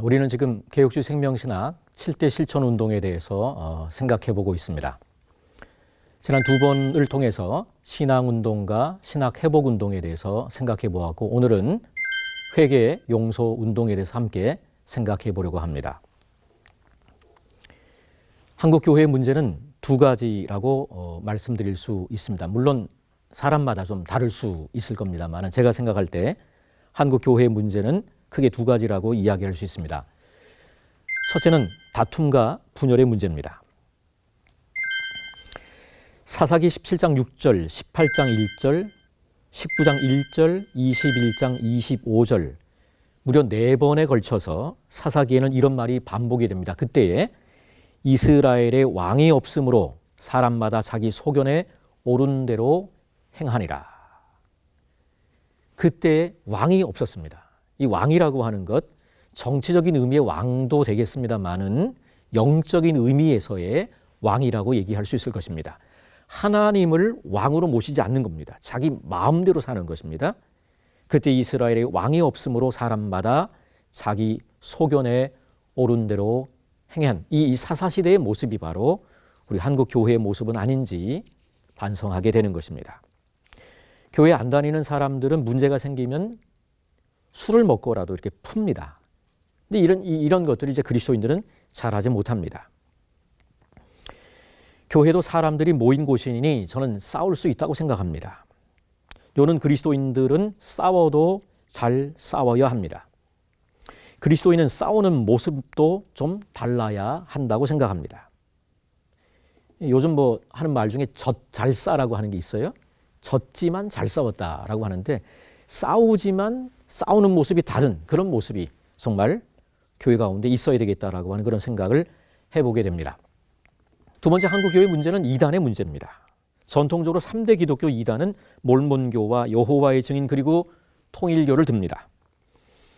우리는 지금 개혁주의 생명신학 7대 실천 운동에 대해서 생각해 보고 있습니다. 지난 두 번을 통해서 신앙운동과 신학회복운동에 대해서 생각해 보았고, 오늘은 회개 용서 운동에 대해서 함께 생각해 보려고 합니다. 한국 교회의 문제는 두 가지라고 말씀드릴 수 있습니다. 물론 사람마다 좀 다를 수 있을 겁니다만, 제가 생각할 때 한국 교회의 문제는 크게 두 가지라고 이야기할 수 있습니다. 첫째는 다툼과 분열의 문제입니다. 사사기 17장 6절, 18장 1절, 19장 1절, 21장 25절 무려 4번에 걸쳐서 사사기에는 이런 말이 반복이 됩니다. 그때에 이스라엘의 왕이 없으므로 사람마다 자기 소견에 옳은 대로 행하니라. 그때 왕이 없었습니다. 이 왕이라고 하는 것, 정치적인 의미의 왕도 되겠습니다만은 영적인 의미에서의 왕이라고 얘기할 수 있을 것입니다. 하나님을 왕으로 모시지 않는 겁니다. 자기 마음대로 사는 것입니다. 그때 이스라엘의 왕이 없으므로 사람마다 자기 소견에 옳은 대로 행한 이 사사시대의 모습이 바로 우리 한국 교회의 모습은 아닌지 반성하게 되는 것입니다. 교회 안 다니는 사람들은 문제가 생기면 술을 먹고라도 이렇게 풉니다. 근데 이런 것들을 이제 그리스도인들은 잘하지 못합니다. 교회도 사람들이 모인 곳이니 저는 싸울 수 있다고 생각합니다. 요는 그리스도인들은 싸워도 잘 싸워야 합니다. 그리스도인은 싸우는 모습도 좀 달라야 한다고 생각합니다. 요즘 하는 말 중에 잘 싸라고 하는 게 있어요. 졌지만 잘 싸웠다라고 하는데, 싸우지만 싸우는 모습이 다른 그런 모습이 정말 교회 가운데 있어야 되겠다라고 하는 그런 생각을 해보게 됩니다. 두 번째, 한국교회의 문제는 이단의 문제입니다. 전통적으로 3대 기독교 이단은 몰몬교와 여호와의 증인 그리고 통일교를 듭니다.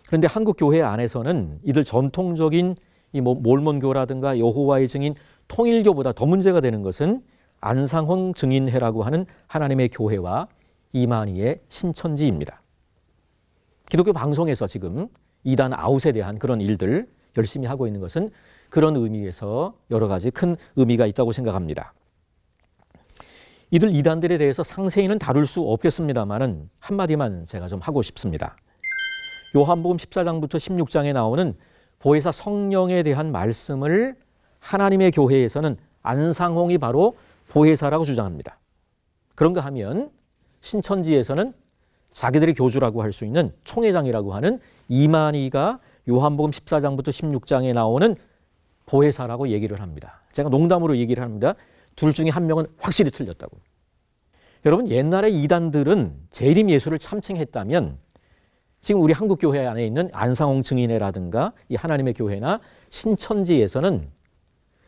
그런데 한국교회 안에서는 이들 전통적인 몰몬교라든가 여호와의 증인, 통일교보다 더 문제가 되는 것은 안상홍 증인회라고 하는 하나님의 교회와 이만희의 신천지입니다. 기독교 방송에서 지금 이단 아웃에 대한 그런 일들 열심히 하고 있는 것은 그런 의미에서 여러 가지 큰 의미가 있다고 생각합니다. 이들 이단들에 대해서 상세히는 다룰 수 없겠습니다만은 한마디만 제가 좀 하고 싶습니다. 요한복음 14장부터 16장에 나오는 보혜사 성령에 대한 말씀을 하나님의 교회에서는 안상홍이 바로 보혜사라고 주장합니다. 그런가 하면 신천지에서는 자기들의 교주라고 할 수 있는 총회장이라고 하는 이만희가 요한복음 14장부터 16장에 나오는 보혜사라고 얘기를 합니다. 제가 농담으로 얘기를 합니다. 둘 중에 한 명은 확실히 틀렸다고. 여러분, 옛날에 이단들은 재림 예수를 참칭했다면 지금 우리 한국교회 안에 있는 안상홍 증인회라든가 이 하나님의 교회나 신천지에서는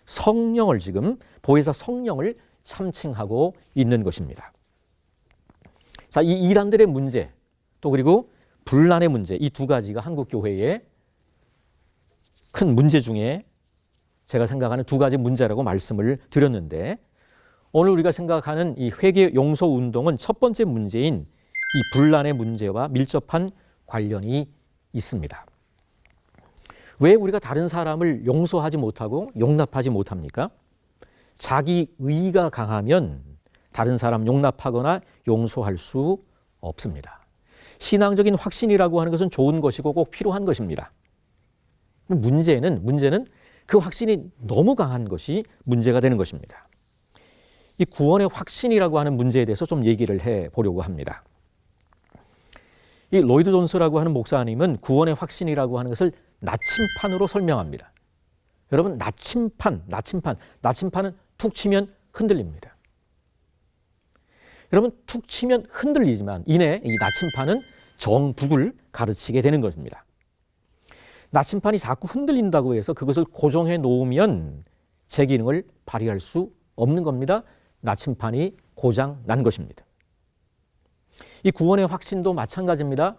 성령을 지금 보혜사 성령을 참칭하고 있는 것입니다. 자, 이 이단들의 문제, 또 그리고 분란의 문제, 이 두 가지가 한국 교회의 큰 문제 중에 제가 생각하는 두 가지 문제라고 말씀을 드렸는데, 오늘 우리가 생각하는 이 회개 용서 운동은 첫 번째 문제인 이 분란의 문제와 밀접한 관련이 있습니다. 왜 우리가 다른 사람을 용서하지 못하고 용납하지 못합니까? 자기 의가 강하면 다른 사람 용납하거나 용서할 수 없습니다. 신앙적인 확신이라고 하는 것은 좋은 것이고 꼭 필요한 것입니다. 문제는 그 확신이 너무 강한 것이 문제가 되는 것입니다. 이 구원의 확신이라고 하는 문제에 대해서 좀 얘기를 해보려고 합니다. 이 로이드 존스라고 하는 목사님은 구원의 확신이라고 하는 것을 나침판으로 설명합니다. 여러분, 나침판은 툭 치면 흔들립니다. 여러분, 툭 치면 흔들리지만 이내 이 나침판은 정북을 가르치게 되는 것입니다. 나침판이 자꾸 흔들린다고 해서 그것을 고정해 놓으면 제 기능을 발휘할 수 없는 겁니다. 나침판이 고장 난 것입니다. 이 구원의 확신도 마찬가지입니다.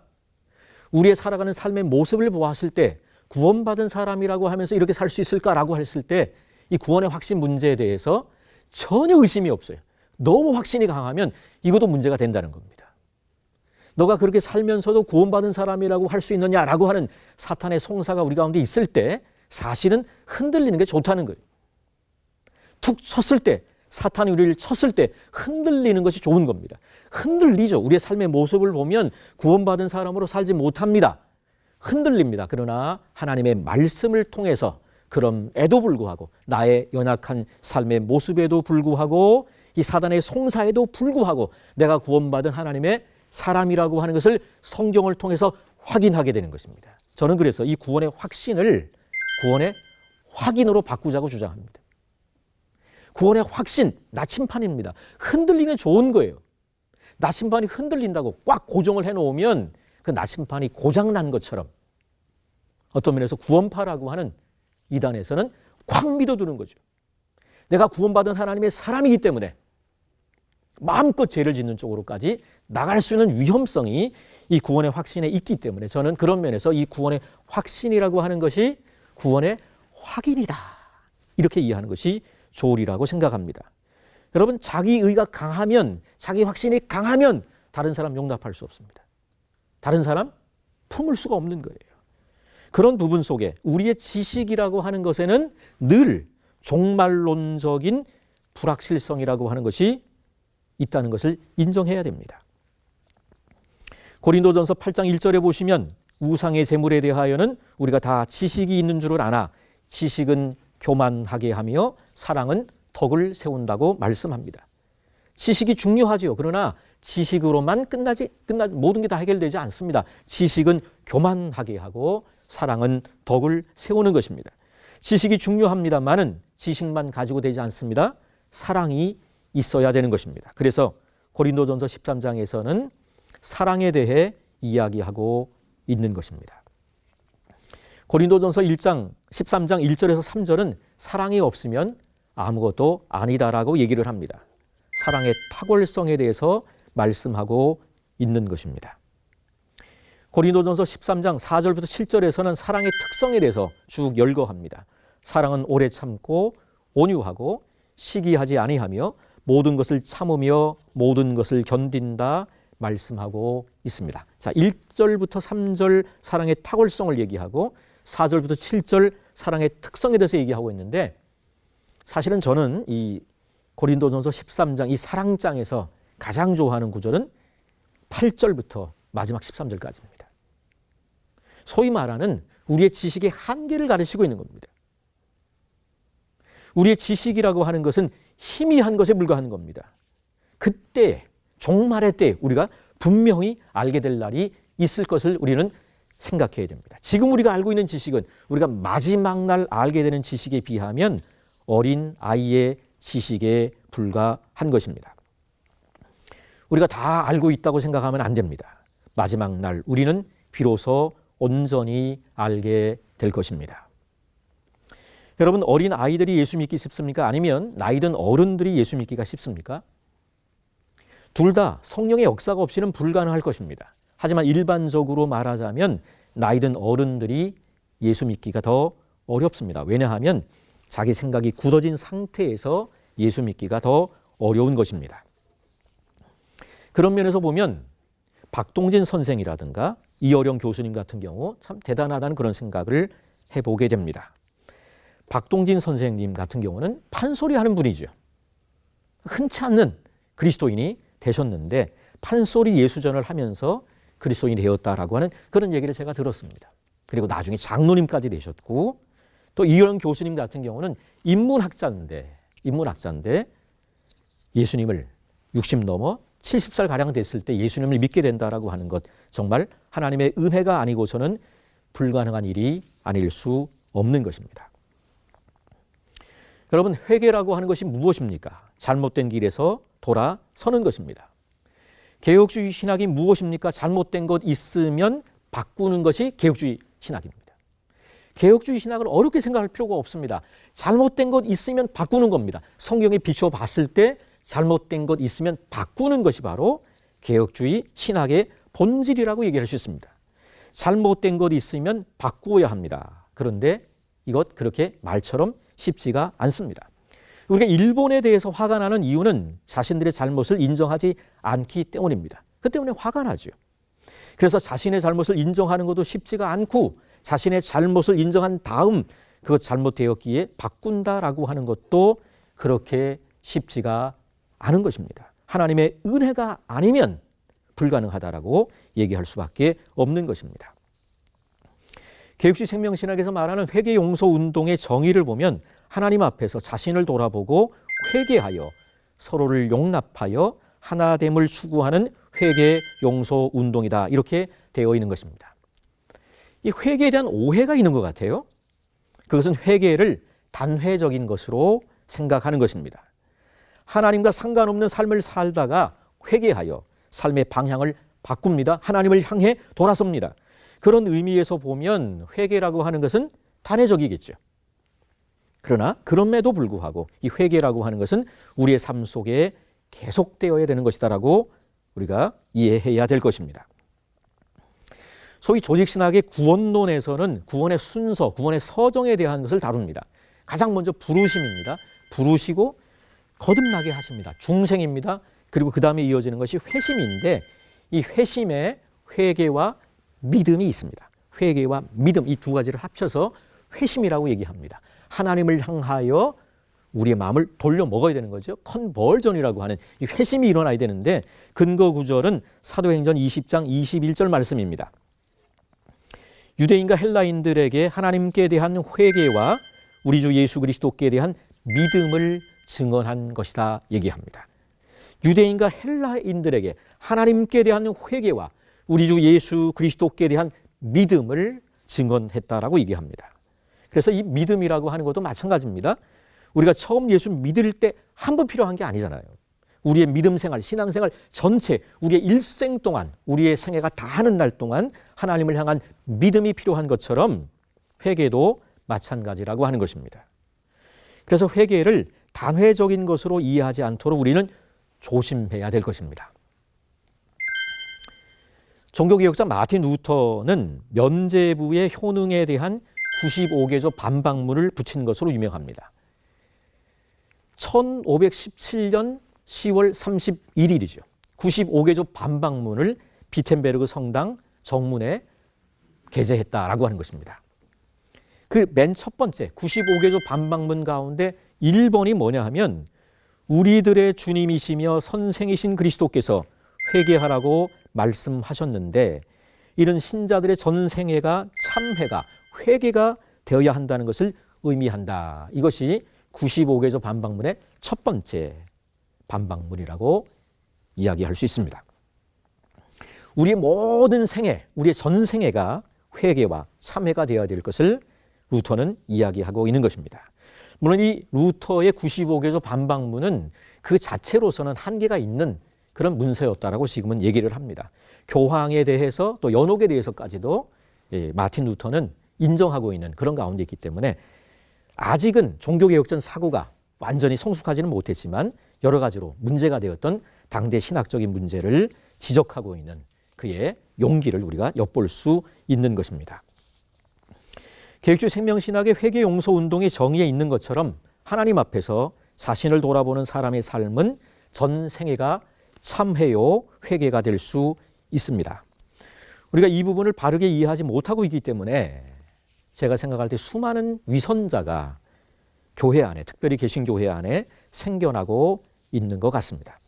우리의 살아가는 삶의 모습을 보았을 때 구원받은 사람이라고 하면서 이렇게 살 수 있을까라고 했을 때 이 구원의 확신 문제에 대해서 전혀 의심이 없어요. 너무 확신이 강하면 이것도 문제가 된다는 겁니다. 너가 그렇게 살면서도 구원받은 사람이라고 할 수 있느냐라고 하는 사탄의 송사가 우리 가운데 있을 때 사실은 흔들리는 게 좋다는 거예요. 툭 쳤을 때, 사탄이 우리를 쳤을 때 흔들리는 것이 좋은 겁니다. 흔들리죠. 우리의 삶의 모습을 보면 구원받은 사람으로 살지 못합니다. 흔들립니다. 그러나 하나님의 말씀을 통해서 그럼에도 불구하고 나의 연약한 삶의 모습에도 불구하고 이 사단의 송사에도 불구하고 내가 구원받은 하나님의 사람이라고 하는 것을 성경을 통해서 확인하게 되는 것입니다. 저는 그래서 이 구원의 확신을 구원의 확인으로 바꾸자고 주장합니다. 구원의 확신, 나침판입니다. 흔들리는 좋은 거예요. 나침판이 흔들린다고 꽉 고정을 해놓으면 그 나침판이 고장난 것처럼 어떤 면에서 구원파라고 하는 이단에서는 콱 믿어두는 거죠. 내가 구원받은 하나님의 사람이기 때문에 마음껏 죄를 짓는 쪽으로까지 나갈 수 있는 위험성이 이 구원의 확신에 있기 때문에 저는 그런 면에서 이 구원의 확신이라고 하는 것이 구원의 확인이다. 이렇게 이해하는 것이 좋으리라고 생각합니다. 여러분, 자기 의가 강하면, 자기 확신이 강하면 다른 사람 용납할 수 없습니다. 다른 사람 품을 수가 없는 거예요. 그런 부분 속에 우리의 지식이라고 하는 것에는 늘 종말론적인 불확실성이라고 하는 것이 있다는 것을 인정해야 됩니다. 고린도전서 8장 1절에 보시면 우상의 제물에 대하여는 우리가 다 지식이 있는 줄을 아나 지식은 교만하게 하며 사랑은 덕을 세운다고 말씀합니다. 지식이 중요하지요. 그러나 지식으로만 모든 게 다 해결되지 않습니다. 지식은 교만하게 하고 사랑은 덕을 세우는 것입니다. 지식이 중요합니다만은 지식만 가지고 되지 않습니다. 사랑이 있어야 되는 것입니다. 그래서 고린도전서 13장에서는 사랑에 대해 이야기하고 있는 것입니다. 고린도전서 13장 1절에서 3절은 사랑이 없으면 아무것도 아니다라고 얘기를 합니다. 사랑의 탁월성에 대해서 말씀하고 있는 것입니다. 고린도전서 13장 4절부터 7절에서는 사랑의 특성에 대해서 쭉 열거합니다. 사랑은 오래 참고 온유하고 시기하지 아니하며 모든 것을 참으며 모든 것을 견딘다 말씀하고 있습니다. 자, 1절부터 3절 사랑의 탁월성을 얘기하고 4절부터 7절 사랑의 특성에 대해서 얘기하고 있는데 사실은 저는 이 고린도전서 13장 이 사랑장에서 가장 좋아하는 구절은 8절부터 마지막 13절까지입니다. 소위 말하는 우리의 지식의 한계를 가르치고 있는 겁니다. 우리의 지식이라고 하는 것은 희미한 것에 불과한 겁니다. 그때 종말의 때 우리가 분명히 알게 될 날이 있을 것을 우리는 생각해야 됩니다. 지금 우리가 알고 있는 지식은 우리가 마지막 날 알게 되는 지식에 비하면 어린 아이의 지식에 불과한 것입니다. 우리가 다 알고 있다고 생각하면 안 됩니다. 마지막 날 우리는 비로소 온전히 알게 될 것입니다. 여러분, 어린 아이들이 예수 믿기 쉽습니까? 아니면 나이 든 어른들이 예수 믿기가 쉽습니까? 둘 다 성령의 역사가 없이는 불가능할 것입니다. 하지만 일반적으로 말하자면 나이 든 어른들이 예수 믿기가 더 어렵습니다. 왜냐하면 자기 생각이 굳어진 상태에서 예수 믿기가 더 어려운 것입니다. 그런 면에서 보면 박동진 선생이라든가 이어령 교수님 같은 경우 참 대단하다는 그런 생각을 해보게 됩니다. 박동진 선생님 같은 경우는 판소리하는 분이죠. 흔치 않는 그리스도인이 되셨는데 판소리 예수전을 하면서 그리스도인이 되었다라고 하는 그런 얘기를 제가 들었습니다. 그리고 나중에 장로님까지 되셨고 또 이어령 교수님 같은 경우는 인문학자인데 예수님을 60 넘어 70살가량 됐을 때 예수님을 믿게 된다라고 하는 것 정말 하나님의 은혜가 아니고서는 불가능한 일이 아닐 수 없는 것입니다. 여러분, 회개라고 하는 것이 무엇입니까? 잘못된 길에서 돌아서는 것입니다. 개혁주의 신학이 무엇입니까? 잘못된 것 있으면 바꾸는 것이 개혁주의 신학입니다. 개혁주의 신학을 어렵게 생각할 필요가 없습니다. 잘못된 것 있으면 바꾸는 겁니다. 성경에 비추어 봤을 때 잘못된 것 있으면 바꾸는 것이 바로 개혁주의 신학의 본질이라고 얘기할 수 있습니다. 잘못된 것 있으면 바꾸어야 합니다. 그런데 이것 그렇게 말처럼 쉽지가 않습니다. 우리가 일본에 대해서 화가 나는 이유는 자신들의 잘못을 인정하지 않기 때문입니다. 그 때문에 화가 나죠. 그래서 자신의 잘못을 인정하는 것도 쉽지가 않고 자신의 잘못을 인정한 다음 그것 잘못되었기에 바꾼다라고 하는 것도 그렇게 쉽지가 않은 것입니다. 하나님의 은혜가 아니면 불가능하다라고 얘기할 수밖에 없는 것입니다. 개육식 생명신학에서 말하는 회개 용서 운동의 정의를 보면 하나님 앞에서 자신을 돌아보고 회개하여 서로를 용납하여 하나됨을 추구하는 회개 용서 운동이다. 이렇게 되어 있는 것입니다. 이 회개에 대한 오해가 있는 것 같아요. 그것은 회개를 단회적인 것으로 생각하는 것입니다. 하나님과 상관없는 삶을 살다가 회개하여 삶의 방향을 바꿉니다. 하나님을 향해 돌아섭니다. 그런 의미에서 보면 회개라고 하는 것은 단회적이겠죠. 그러나 그럼에도 불구하고 이 회개라고 하는 것은 우리의 삶 속에 계속되어야 되는 것이다라고 우리가 이해해야 될 것입니다. 소위 조직신학의 구원론에서는 구원의 순서, 구원의 서정에 대한 것을 다룹니다. 가장 먼저 부르심입니다. 부르시고 거듭나게 하십니다. 중생입니다. 그리고 그 다음에 이어지는 것이 회심인데 이 회심에 회개와 믿음이 있습니다. 회개와 믿음 이 두 가지를 합쳐서 회심이라고 얘기합니다. 하나님을 향하여 우리의 마음을 돌려 먹어야 되는 거죠. 컨버전이라고 하는 이 회심이 일어나야 되는데 근거 구절은 사도행전 20장 21절 말씀입니다. 유대인과 헬라인들에게 하나님께 대한 회개와 우리 주 예수 그리스도께 대한 믿음을 증언한 것이다 얘기합니다. 유대인과 헬라인들에게 하나님께 대한 회개와 우리 주 예수 그리스도께 대한 믿음을 증언했다라고 얘기합니다. 그래서 이 믿음이라고 하는 것도 마찬가지입니다. 우리가 처음 예수 믿을 때 한 번 필요한 게 아니잖아요. 우리의 믿음 생활, 신앙 생활 전체, 우리의 일생 동안, 우리의 생애가 다하는 날 동안 하나님을 향한 믿음이 필요한 것처럼 회개도 마찬가지라고 하는 것입니다. 그래서 회개를 단회적인 것으로 이해하지 않도록 우리는 조심해야 될 것입니다. 종교개혁자 마틴 루터는 면죄부의 효능에 대한 95개조 반박문을 붙인 것으로 유명합니다. 1517년 10월 31일이죠. 95개조 반박문을 비텐베르그 성당 정문에 게재했다라고 하는 것입니다. 그 맨 첫 번째 95개조 반박문 가운데 1번이 뭐냐 하면 우리들의 주님이시며 선생이신 그리스도께서 회개하라고 말씀하셨는데 이런 신자들의 전생애가 참회가 회개가 되어야 한다는 것을 의미한다. 이것이 95개조 반박문의 첫 번째 반박문이라고 이야기할 수 있습니다. 우리의 모든 생애, 우리의 전생애가 회개와 참회가 되어야 될 것을 루터는 이야기하고 있는 것입니다. 물론 이 루터의 95개조 반박문은 그 자체로서는 한계가 있는 그런 문서였다라고 지금은 얘기를 합니다. 교황에 대해서 또 연옥에 대해서까지도 마틴 루터는 인정하고 있는 그런 가운데 있기 때문에 아직은 종교개혁전 사고가 완전히 성숙하지는 못했지만 여러 가지로 문제가 되었던 당대 신학적인 문제를 지적하고 있는 그의 용기를 우리가 엿볼 수 있는 것입니다. 개혁주의 생명신학의 회개 용서 운동의 정의에 있는 것처럼 하나님 앞에서 자신을 돌아보는 사람의 삶은 전 생애가 참회요 회개가 될 수 있습니다. 우리가 이 부분을 바르게 이해하지 못하고 있기 때문에 제가 생각할 때 수많은 위선자가 교회 안에, 특별히 개신교회 안에 생겨나고 있는 것 같습니다.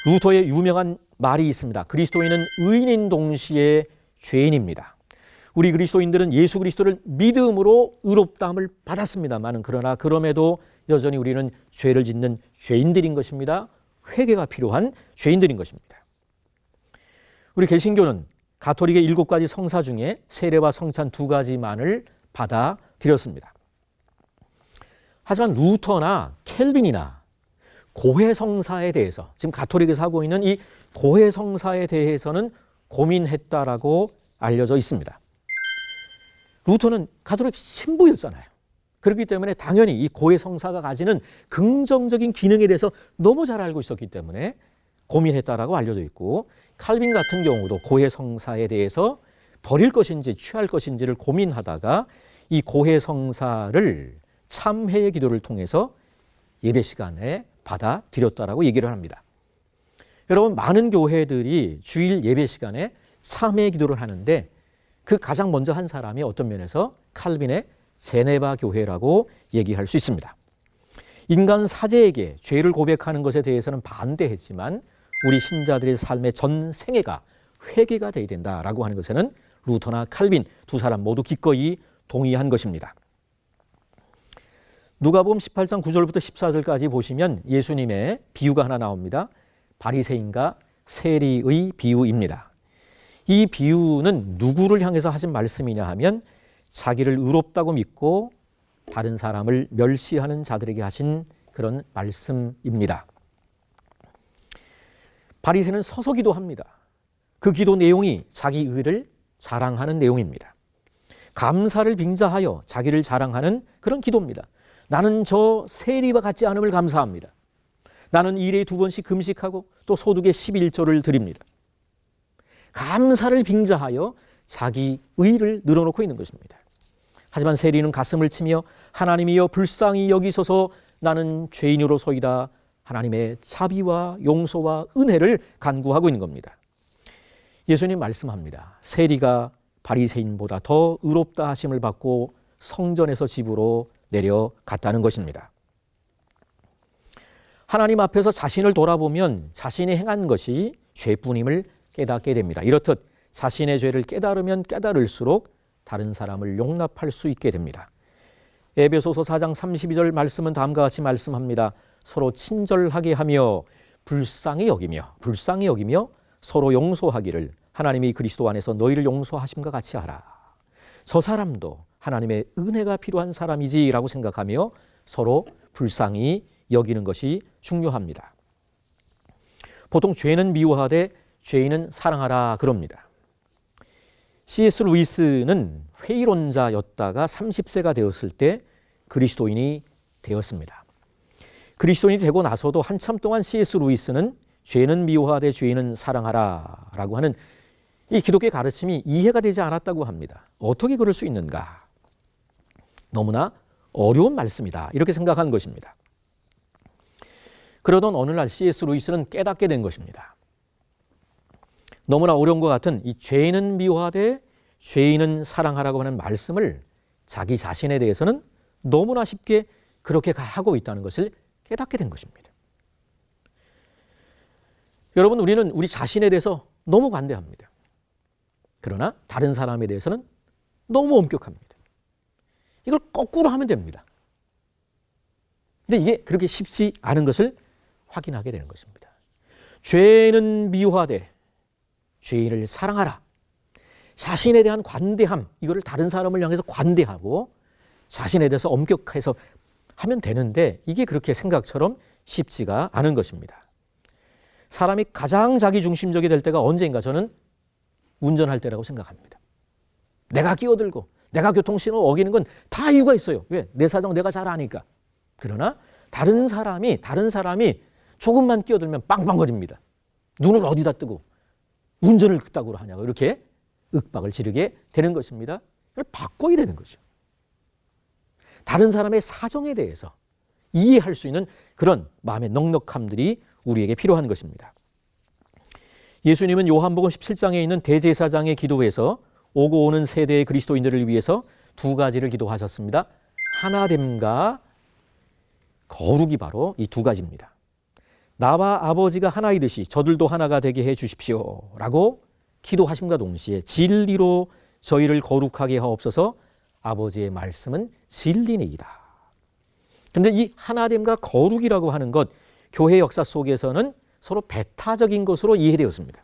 루터의 유명한 말이 있습니다. 그리스도인은 의인인 동시에 죄인입니다. 우리 그리스도인들은 예수 그리스도를 믿음으로 의롭다함을 받았습니다만 그러나 그럼에도 여전히 우리는 죄를 짓는 죄인들인 것입니다. 회개가 필요한 죄인들인 것입니다. 우리 개신교는 가톨릭의 7가지 성사 중에 세례와 성찬 2가지만을 받아들였습니다. 하지만 루터나 켈빈이나 고해성사에 대해서 지금 가톨릭에서 하고 있는 이 고해성사에 대해서는 고민했다라고 알려져 있습니다. 루터는 가톨릭 신부였잖아요. 그렇기 때문에 당연히 이 고해성사가 가지는 긍정적인 기능에 대해서 너무 잘 알고 있었기 때문에 고민했다라고 알려져 있고 칼빈 같은 경우도 고해성사에 대해서 버릴 것인지 취할 것인지를 고민하다가 이 고해성사를 참회의 기도를 통해서 예배 시간에 받아들였다라고 얘기를 합니다. 여러분 많은 교회들이 주일 예배 시간에 참회 기도를 하는데 그 가장 먼저 한 사람이 어떤 면에서 칼빈의 제네바 교회라고 얘기할 수 있습니다. 인간 사제에게 죄를 고백하는 것에 대해서는 반대했지만 우리 신자들의 삶의 전 생애가 회개가 되어야 된다라고 하는 것에는 루터나 칼빈 두 사람 모두 기꺼이 동의한 것입니다. 누가복음 18장 9절부터 14절까지 보시면 예수님의 비유가 하나 나옵니다. 바리새인과 세리의 비유입니다. 이 비유는 누구를 향해서 하신 말씀이냐 하면 자기를 의롭다고 믿고 다른 사람을 멸시하는 자들에게 하신 그런 말씀입니다. 바리새인은 서서 기도합니다. 그 기도 내용이 자기 의를 자랑하는 내용입니다. 감사를 빙자하여 자기를 자랑하는 그런 기도입니다. 나는 저 세리와 같지 않음을 감사합니다. 나는 일에 2번씩 금식하고 또 소득의 11조를 드립니다. 감사를 빙자하여 자기 의를 늘어놓고 있는 것입니다. 하지만 세리는 가슴을 치며 하나님이여 불쌍히 여기소서 나는 죄인으로소이다. 하나님의 자비와 용서와 은혜를 간구하고 있는 겁니다. 예수님 말씀합니다. 세리가 바리새인보다 더 의롭다 하심을 받고 성전에서 집으로 내려갔다는 것입니다. 하나님 앞에서 자신을 돌아보면 자신이 행한 것이 죄뿐임을 깨닫게 됩니다. 이렇듯 자신의 죄를 깨달으면 깨달을수록 다른 사람을 용납할 수 있게 됩니다. 에베소서 4장 32절 말씀은 다음과 같이 말씀합니다. 서로 친절하게 하며 불쌍히 여기며 서로 용서하기를 하나님이 그리스도 안에서 너희를 용서하심과 같이 하라. 저 사람도 하나님의 은혜가 필요한 사람이지라고 생각하며 서로 불쌍히 여기는 것이 중요합니다. 보통 죄는 미워하되 죄인은 사랑하라 그럽니다. C.S. 루이스는 회의론자였다가 30세가 되었을 때 그리스도인이 되었습니다. 그리스도인이 되고 나서도 한참 동안 C.S. 루이스는 죄는 미워하되 죄인은 사랑하라 라고 하는 이 기독교의 가르침이 이해가 되지 않았다고 합니다. 어떻게 그럴 수 있는가? 너무나 어려운 말씀이다 이렇게 생각한 것입니다. 그러던 어느 날 C.S. 루이스는 깨닫게 된 것입니다. 너무나 어려운 것 같은 이 죄인은 미워하되 죄인은 사랑하라고 하는 말씀을 자기 자신에 대해서는 너무나 쉽게 그렇게 하고 있다는 것을 깨닫게 된 것입니다. 여러분, 우리는 우리 자신에 대해서 너무 관대합니다. 그러나 다른 사람에 대해서는 너무 엄격합니다. 이걸 거꾸로 하면 됩니다. 근데 이게 그렇게 쉽지 않은 것을 확인하게 되는 것입니다. 죄는 미워하되 죄인을 사랑하라. 자신에 대한 관대함, 이거를 다른 사람을 향해서 관대하고 자신에 대해서 엄격해서 하면 되는데 이게 그렇게 생각처럼 쉽지가 않은 것입니다. 사람이 가장 자기중심적이 될 때가 언제인가 저는 운전할 때라고 생각합니다. 내가 끼어들고 내가 교통신호 어기는 건 다 이유가 있어요. 왜? 내 사정 내가 잘 아니까. 그러나 다른 사람이 조금만 끼어들면 빵빵거립니다. 눈을 어디다 뜨고 운전을 그따구로 하냐고 이렇게 윽박을 지르게 되는 것입니다. 이걸 바꿔야 되는 거죠. 다른 사람의 사정에 대해서 이해할 수 있는 그런 마음의 넉넉함들이 우리에게 필요한 것입니다. 예수님은 요한복음 17장에 있는 대제사장의 기도에서 오고 오는 세대의 그리스도인들을 위해서 두 가지를 기도하셨습니다. 하나됨과 거룩이 바로 이 두 가지입니다. 나와 아버지가 하나이듯이 저들도 하나가 되게 해 주십시오 라고 기도하심과 동시에 진리로 저희를 거룩하게 하옵소서. 아버지의 말씀은 진리니이다. 그런데 이 하나됨과 거룩이라고 하는 것, 교회 역사 속에서는 서로 배타적인 것으로 이해되었습니다.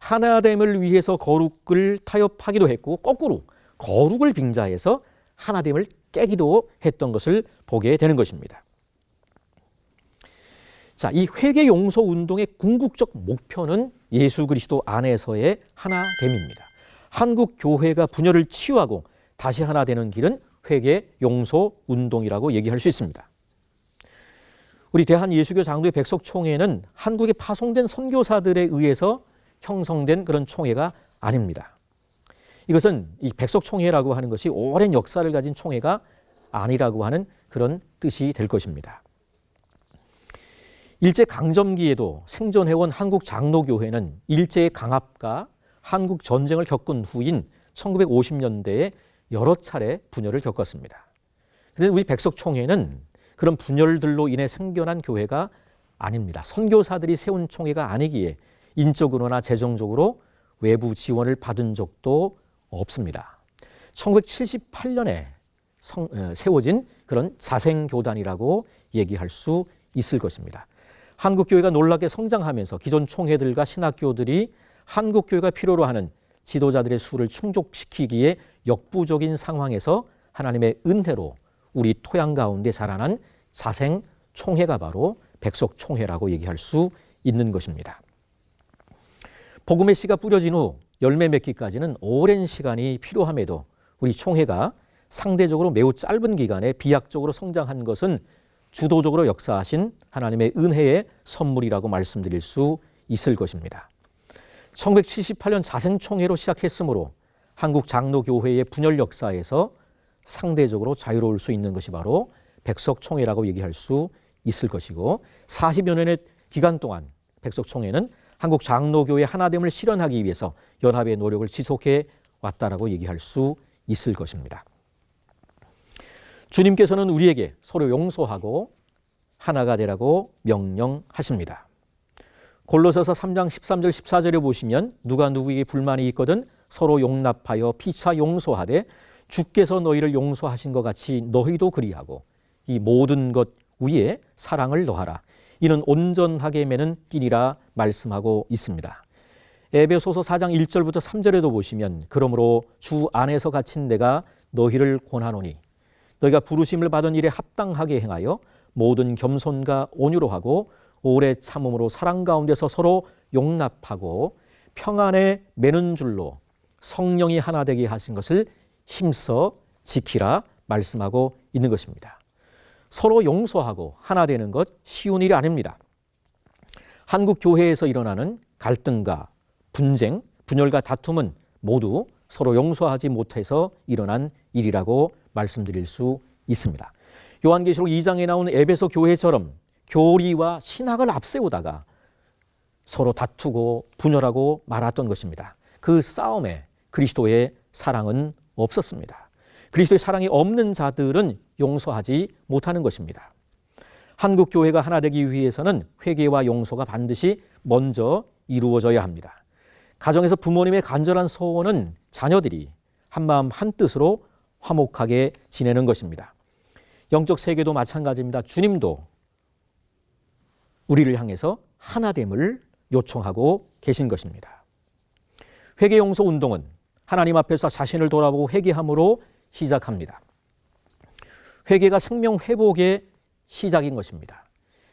하나됨을 위해서 거룩을 타협하기도 했고 거꾸로 거룩을 빙자해서 하나됨을 깨기도 했던 것을 보게 되는 것입니다. 자, 이 회개 용서 운동의 궁극적 목표는 예수 그리스도 안에서의 하나됨입니다. 한국 교회가 분열을 치유하고 다시 하나 되는 길은 회개 용서 운동이라고 얘기할 수 있습니다. 우리 대한예수교 장로회 백석총회는 한국에 파송된 선교사들에 의해서 형성된 그런 총회가 아닙니다. 이것은 이 백석총회라고 하는 것이 오랜 역사를 가진 총회가 아니라고 하는 그런 뜻이 될 것입니다. 일제강점기에도 생존해온 한국 장로교회는 일제의 강압과 한국 전쟁을 겪은 후인 1950년대에 여러 차례 분열을 겪었습니다. 그런데 우리 백석총회는 그런 분열들로 인해 생겨난 교회가 아닙니다. 선교사들이 세운 총회가 아니기에 인적으로나 재정적으로 외부 지원을 받은 적도 없습니다. 1978년에 세워진 그런 자생교단이라고 얘기할 수 있을 것입니다. 한국교회가 놀랍게 성장하면서 기존 총회들과 신학교들이 한국교회가 필요로 하는 지도자들의 수를 충족시키기에 역부족인 상황에서 하나님의 은혜로 우리 토양 가운데 자라난 자생총회가 바로 백석총회라고 얘기할 수 있는 것입니다. 복음의 씨가 뿌려진 후 열매 맺기까지는 오랜 시간이 필요함에도 우리 총회가 상대적으로 매우 짧은 기간에 비약적으로 성장한 것은 주도적으로 역사하신 하나님의 은혜의 선물이라고 말씀드릴 수 있을 것입니다. 1978년 자생총회로 시작했으므로 한국 장로교회의 분열 역사에서 상대적으로 자유로울 수 있는 것이 바로 백석총회라고 얘기할 수 있을 것이고 40여 년의 기간 동안 백석총회는 한국 장로교회 하나됨을 실현하기 위해서 연합의 노력을 지속해 왔다라고 얘기할 수 있을 것입니다. 주님께서는 우리에게 서로 용서하고 하나가 되라고 명령하십니다. 골로새서 3장 13절 14절에 보시면 누가 누구에게 불만이 있거든 서로 용납하여 피차 용서하되 주께서 너희를 용서하신 것 같이 너희도 그리하고 이 모든 것 위에 사랑을 더하라. 이는 온전하게 매는 띠니라 말씀하고 있습니다. 에베소서 4장 1절부터 3절에도 보시면 그러므로 주 안에서 갇힌 내가 너희를 권하노니 너희가 부르심을 받은 일에 합당하게 행하여 모든 겸손과 온유로 하고 오래 참음으로 사랑 가운데서 서로 용납하고 평안에 매는 줄로 성령이 하나 되게 하신 것을 힘써 지키라 말씀하고 있는 것입니다. 서로 용서하고 하나 되는 것 쉬운 일이 아닙니다. 한국 교회에서 일어나는 갈등과 분쟁, 분열과 다툼은 모두 서로 용서하지 못해서 일어난 일이라고 말씀드릴 수 있습니다. 요한계시록 2장에 나온 에베소 교회처럼 교리와 신학을 앞세우다가 서로 다투고 분열하고 말았던 것입니다. 그 싸움에 그리스도의 사랑은 없었습니다. 그리스도의 사랑이 없는 자들은 용서하지 못하는 것입니다. 한국 교회가 하나 되기 위해서는 회개와 용서가 반드시 먼저 이루어져야 합니다. 가정에서 부모님의 간절한 소원은 자녀들이 한마음 한뜻으로 화목하게 지내는 것입니다. 영적 세계도 마찬가지입니다. 주님도 우리를 향해서 하나됨을 요청하고 계신 것입니다. 회개 용서 운동은 하나님 앞에서 자신을 돌아보고 회개함으로 시작합니다. 회개가 생명 회복의 시작인 것입니다.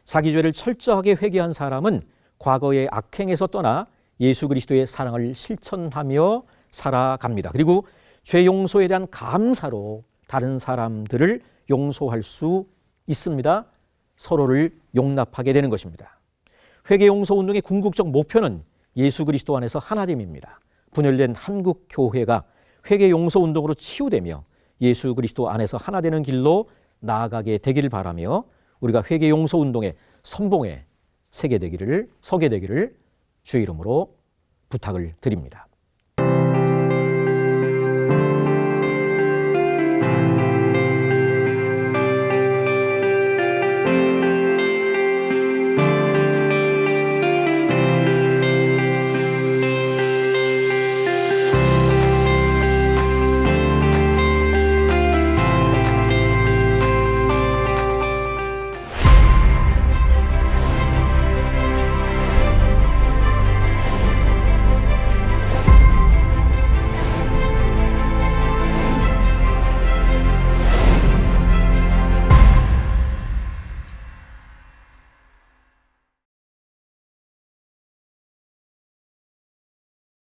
자기 죄를 철저하게 회개한 사람은 과거의 악행에서 떠나 예수 그리스도의 사랑을 실천하며 살아갑니다. 그리고 죄 용서에 대한 감사로 다른 사람들을 용서할 수 있습니다. 서로를 용납하게 되는 것입니다. 회개 용서 운동의 궁극적 목표는 예수 그리스도 안에서 하나됨입니다. 분열된 한국 교회가 회개 용서 운동으로 치유되며 예수 그리스도 안에서 하나 되는 길로 나아가게 되기를 바라며 우리가 회개 용서 운동의 선봉에 서게 되기를 주의 이름으로 부탁을 드립니다.